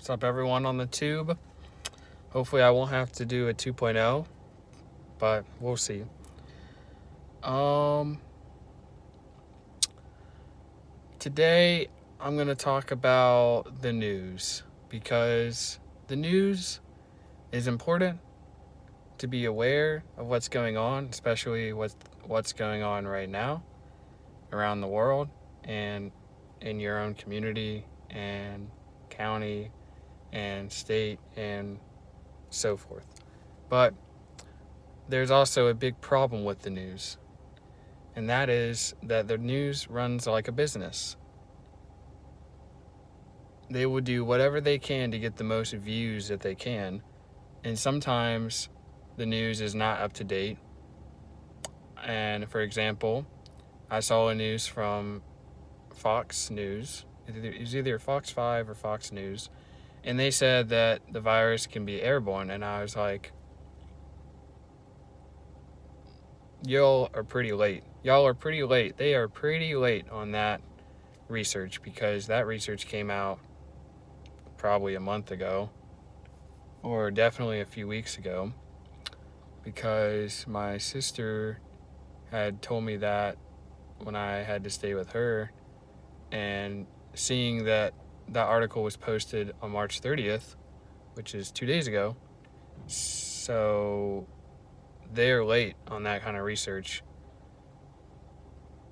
What's up, everyone on the tube? Hopefully, I won't have to do a 2.0, but we'll see. Today, I'm going to talk about the news because the news is important to be aware of what's going on, especially what's going on right now around the world and in your own community and county and state and so forth. But there's also a big problem with the news, and that is that the news runs like a business. They will do whatever they can to get the most views that they can, and sometimes the news is not up to date. And for example, I saw a news from Fox News. It was either Fox 5 or Fox News, and they said that the virus can be airborne, and I was like, y'all are pretty late. Y'all are pretty late. They are pretty late on that research, because that research came out probably a month ago, or definitely a few weeks ago, because my sister had told me that when I had to stay with her, and seeing that that article was posted on March 30th, which is 2 days ago, so they're late on that kind of research.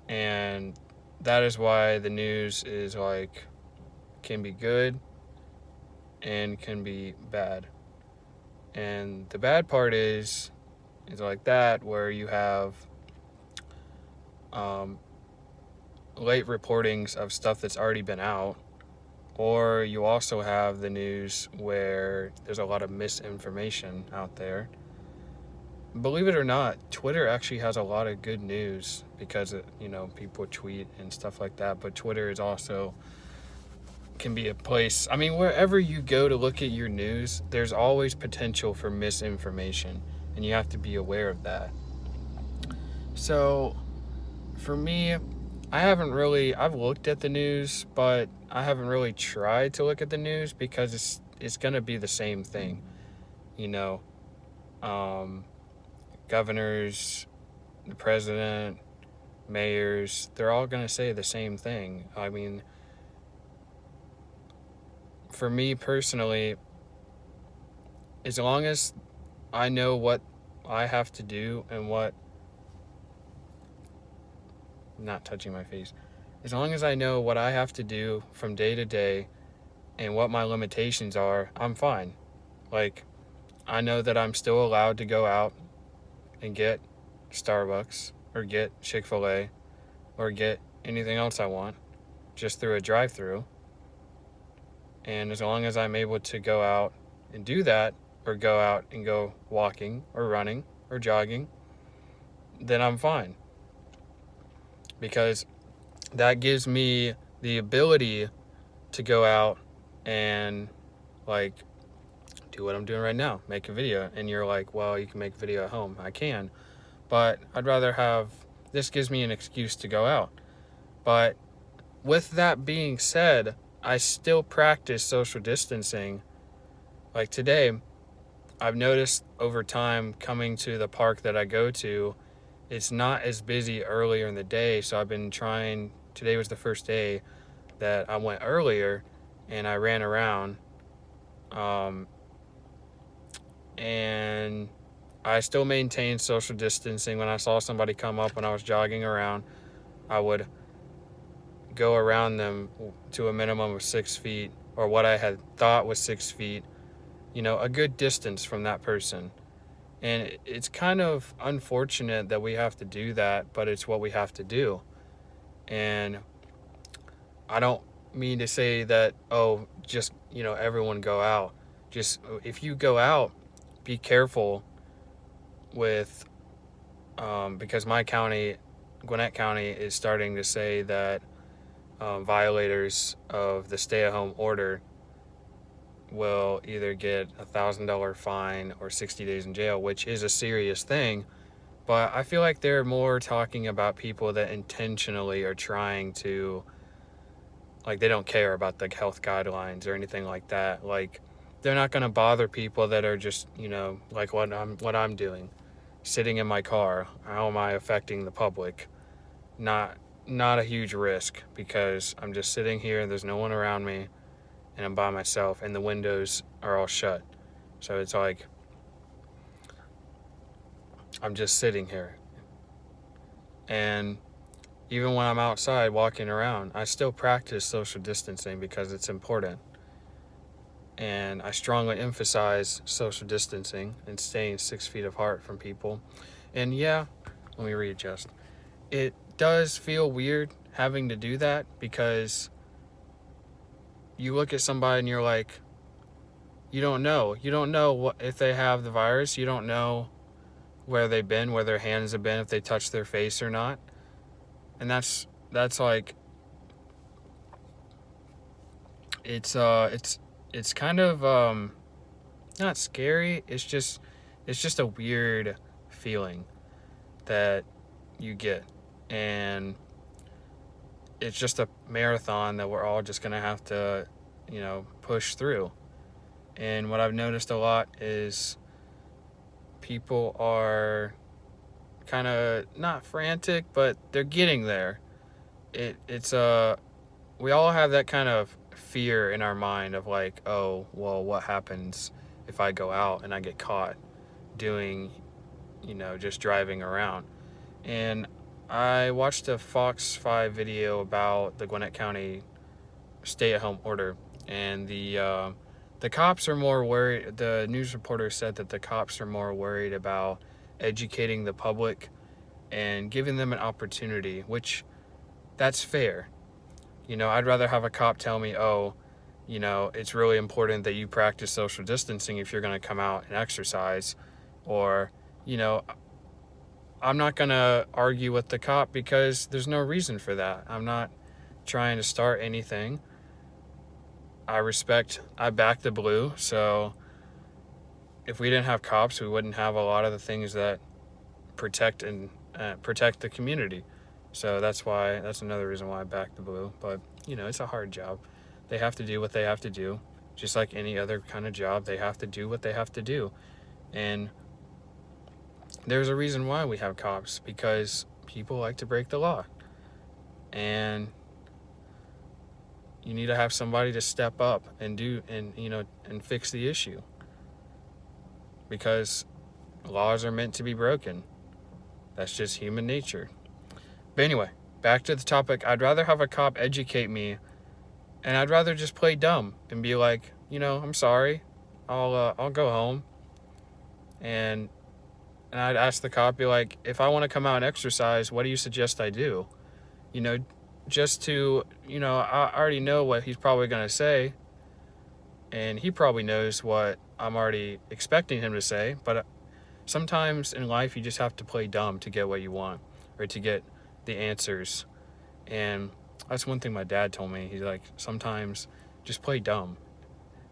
And that is why the news is like, can be good and can be bad. And the bad part is like that, where you have late reportings of stuff that's already been out, or you also have the news where there's a lot of misinformation out there. Believe it or not, Twitter actually has a lot of good news because people tweet and stuff like that, but Twitter is also can be a place. I mean, wherever you go to look at your news, there's always potential for misinformation, and you have to be aware of that. So for me, I've looked at the news, but I haven't really tried to look at the news because it's going to be the same thing. Governors, the president, mayors, they're all going to say the same thing. I mean, for me personally, as long as I know what I have to do and not touching my face, as long as I know what I have to do from day to day and what my limitations are, I'm fine. Like, I know that I'm still allowed to go out and get Starbucks or get Chick-fil-A or get anything else I want just through a drive-through. And as long as I'm able to go out and do that, or go out and go walking or running or jogging, then I'm fine. Because that gives me the ability to go out and do what I'm doing right now, make a video. And you're like, well, you can make a video at home. I can, but I'd rather this gives me an excuse to go out. But with that being said, I still practice social distancing. Like today, I've noticed over time coming to the park that I go to, it's not as busy earlier in the day. So I've been trying, today was the first day that I went earlier and I ran around. And I still maintained social distancing. When I saw somebody come up when I was jogging around, I would go around them to a minimum of 6 feet, or what I had thought was 6 feet, a good distance from that person. And it's kind of unfortunate that we have to do that, but it's what we have to do. And I don't mean to say that, just, everyone go out. Just, if you go out, be careful with, because my county, Gwinnett County, is starting to say that violators of the stay-at-home order will either get a $1,000 fine or 60 days in jail, which is a serious thing. But I feel like they're more talking about people that intentionally are trying to like they don't care about the health guidelines or anything like that. Like they're not going to bother people that are just, like what I'm doing, sitting in my car. How am I affecting the public? Not a huge risk, because I'm just sitting here and there's no one around me and I'm by myself and the windows are all shut. So it's like I'm just sitting here. And even when I'm outside walking around, I still practice social distancing because it's important. And I strongly emphasize social distancing and staying 6 feet apart from people. And yeah, let me readjust. It does feel weird having to do that, because you look at somebody and you're like, you don't know what, if they have the virus. You don't know where they've been, where their hands have been, if they touched their face or not. And that's like, it's kind of not scary. It's just a weird feeling that you get, and it's just a marathon that we're all just gonna have to, push through. And what I've noticed a lot is people are kind of not frantic, but they're getting there. It's we all have that kind of fear in our mind of like, oh, well, what happens if I go out and I get caught doing, just driving around? And I watched a Fox 5 video about the Gwinnett County stay-at-home order, and the cops are more worried. The news reporter said that the cops are more worried about educating the public and giving them an opportunity, which that's fair. I'd rather have a cop tell me, oh, it's really important that you practice social distancing if you're going to come out and exercise. Or, I'm not going to argue with the cop because there's no reason for that. I'm not trying to start anything. I back the blue. So if we didn't have cops, we wouldn't have a lot of the things that protect the community. So that's another reason why I back the blue. But, it's a hard job. They have to do what they have to do. Just like any other kind of job, they have to do what they have to do. And there's a reason why we have cops, because people like to break the law. And you need to have somebody to step up and and fix the issue. Because laws are meant to be broken. That's just human nature. But anyway, back to the topic. I'd rather have a cop educate me, and I'd rather just play dumb and be like, I'm sorry, I'll go home. And I'd ask the cop, be like, if I want to come out and exercise, what do you suggest I do? Just to, I already know what he's probably going to say, and he probably knows what I'm already expecting him to say. But sometimes in life, you just have to play dumb to get what you want, or to get the answers. And that's one thing my dad told me. He's like, sometimes just play dumb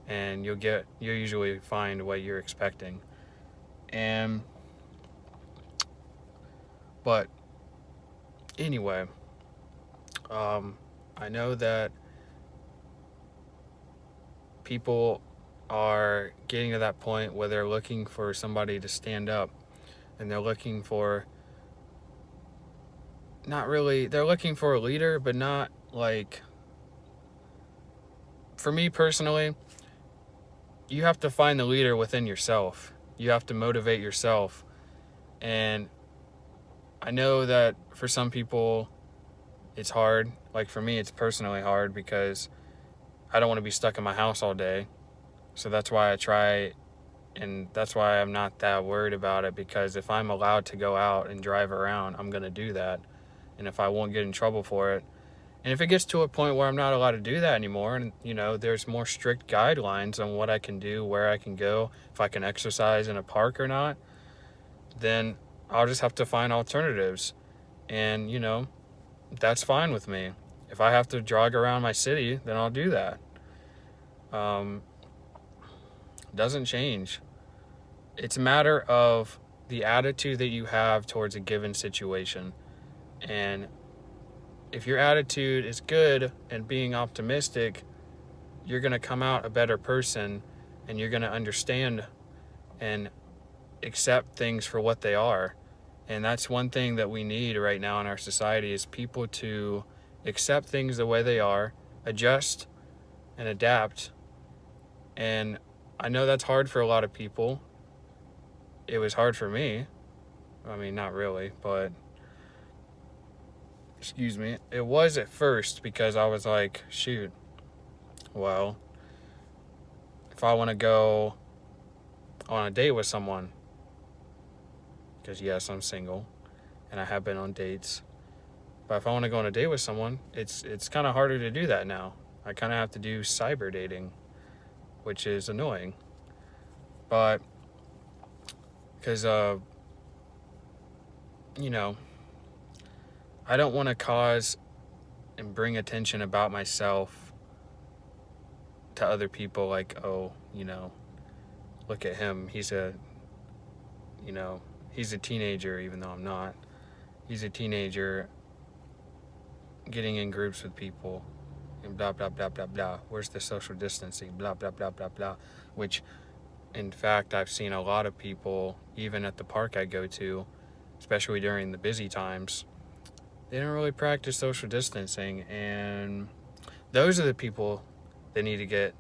and you'll usually find what you're expecting. But anyway, I know that people are getting to that point where they're looking for somebody to stand up, and they're looking for they're looking for a leader, but not like, for me personally, you have to find the leader within yourself. You have to motivate yourself. And I know that for some people it's hard. Like for me, it's personally hard because I don't want to be stuck in my house all day. So that's why I try, and that's why I'm not that worried about it, because if I'm allowed to go out and drive around, I'm going to do that. And if I won't get in trouble for it, and if it gets to a point where I'm not allowed to do that anymore, and there's more strict guidelines on what I can do, where I can go, if I can exercise in a park or not, then I'll just have to find alternatives. And that's fine with me. If I have to jog around my city, then I'll do that. Doesn't change. It's a matter of the attitude that you have towards a given situation. And if your attitude is good and being optimistic, you're going to come out a better person, and you're going to understand and accept things for what they are. And that's one thing that we need right now in our society, is people to accept things the way they are, adjust and adapt. And I know that's hard for a lot of people. It was hard for me. I mean, not really, but excuse me. It was at first, because I was like, shoot, well, if I want to go on a date with someone, because yes, I'm single and I have been on dates, but if I want to go on a date with someone, it's kind of harder to do that now. I kind of have to do cyber dating, which is annoying. But because you know, I don't want to cause and bring attention about myself to other people, like, oh, look at him, he's a teenager, even though I'm not. He's a teenager getting in groups with people and blah blah blah blah blah. Where's the social distancing? Blah blah blah blah blah. Which, in fact, I've seen a lot of people, even at the park I go to, especially during the busy times, they don't really practice social distancing. And those are the people that need to get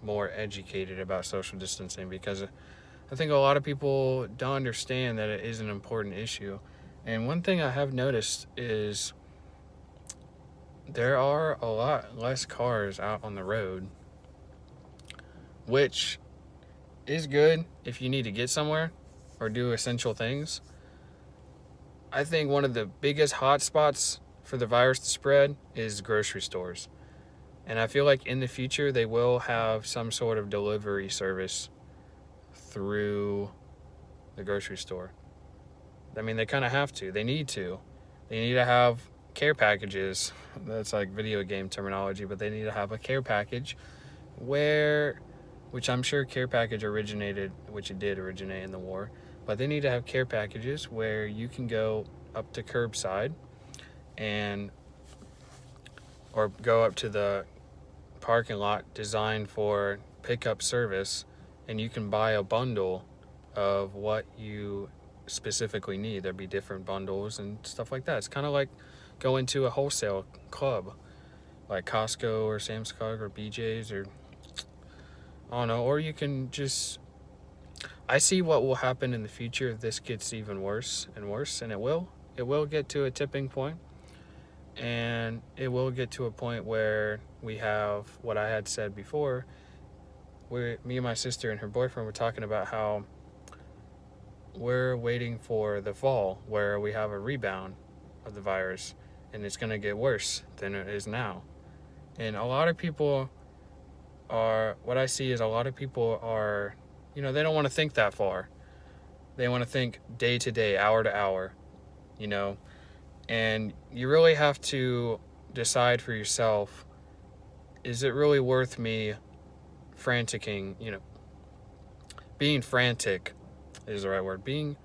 more educated about social distancing, because I think a lot of people don't understand that it is an important issue. And one thing I have noticed is there are a lot less cars out on the road, which is good if you need to get somewhere or do essential things. I think one of the biggest hot spots for the virus to spread is grocery stores. And I feel like in the future they will have some sort of delivery service through the grocery store. I mean, they kind of have to. They need to. They need to have care packages. That's like video game terminology, but they need to have a care package which I'm sure care package originated, which it did originate in the war, but they need to have care packages where you can go up to curbside or go up to the parking lot designed for pickup service, and you can buy a bundle of what you specifically need. There'd be different bundles and stuff like that. It's kind of like going to a wholesale club like Costco or Sam's Club or BJ's, or I don't know. Or you can just, I see what will happen in the future if this gets even worse and worse, and it will get to a tipping point, and it will get to a point where we have what I had said before, where me and my sister and her boyfriend were talking about how we're waiting for the fall where we have a rebound of the virus, and it's going to get worse than it is now. And a lot of people what I see is a lot of people are, they don't want to think that far. They want to think day to day, hour to hour, and you really have to decide for yourself, is it really worth me being frantic is the right word, being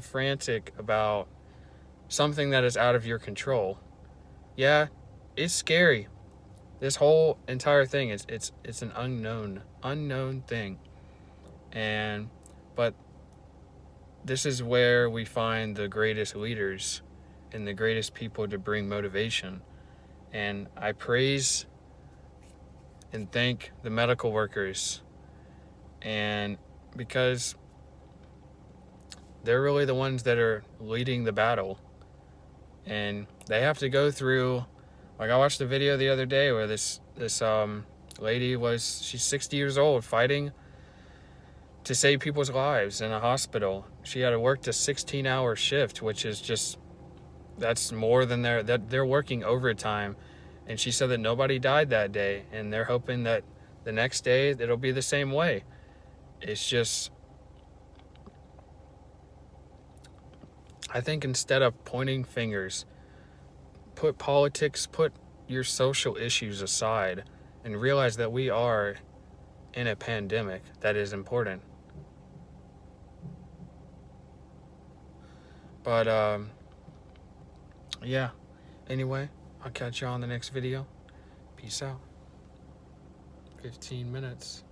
frantic about something that is out of your control. Yeah, it's scary. This whole entire thing it's an unknown thing. But this is where we find the greatest leaders and the greatest people to bring motivation. And I praise and thank the medical workers, and because they're really the ones that are leading the battle, and they have to go through, like, I watched a video the other day where this lady she's 60 years old, fighting to save people's lives in a hospital. She had to work a 16-hour shift, which is that's more than they're working overtime. And she said that nobody died that day, and they're hoping that the next day it'll be the same way. It's just, I think instead of pointing fingers, put politics, put your social issues aside, and realize that we are in a pandemic that is important. But yeah, Anyway, I'll catch y'all on the next video. Peace out. 15 minutes.